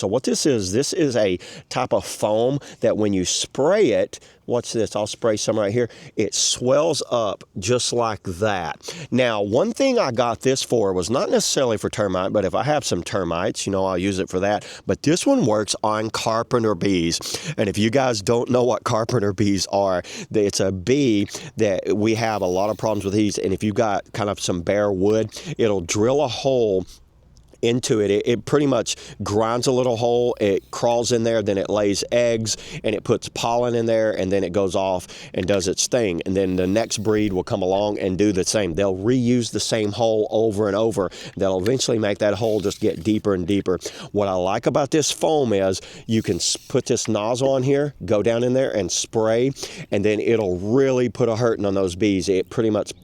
So what this is a type of foam that when you spray it, watch this, I'll spray some right here, it swells up just like that. Now, one thing I got this for was not necessarily for termite, but if I have some termites, you know, I'll use it for that. But this one works on carpenter bees. And if you guys don't know what carpenter bees are, it's a bee that we have a lot of problems with these. And if you've got kind of some bare wood, it'll drill a hole into it. It pretty much grinds a little hole, it crawls in there, then it lays eggs, and it puts pollen in there, and then it goes off and does its thing. And then the next breed will come along and do the same. They'll reuse the same hole over and over. They'll eventually make that hole just get deeper and deeper. What I like about this foam is you can put this nozzle on here, go down in there and spray, and then it'll really put a hurting on those bees. It pretty much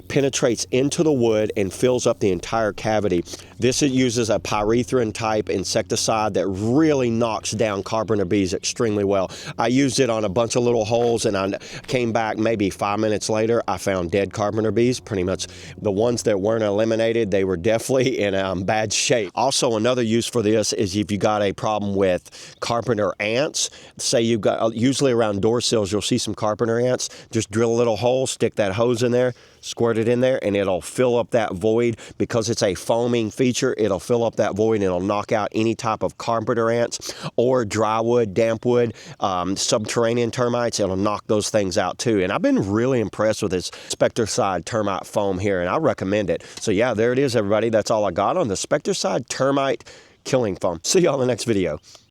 penetrates into the wood and fills up the entire cavity. This uses a pyrethrin type insecticide that really knocks down carpenter bees extremely well. I used it on a bunch of little holes, and I came back maybe 5 minutes later, I found dead carpenter bees. Pretty much the ones that weren't eliminated, they were definitely in bad shape. Also, another use for this is if you got a problem with carpenter ants. Say you've got, usually around door sills, you'll see some carpenter ants. Just drill a little hole, stick that hose in there, squirt it in there, and it'll fill up that void. Because it's a foaming feature, it'll fill up that void and it'll knock out any type of carpenter ants or drywood, dampwood, subterranean termites. It'll knock those things out too. And I've been really impressed with this Spectracide termite foam here, and I recommend it. So yeah, there it is, everybody. That's all I got on the Spectracide termite killing foam. See y'all in the next video.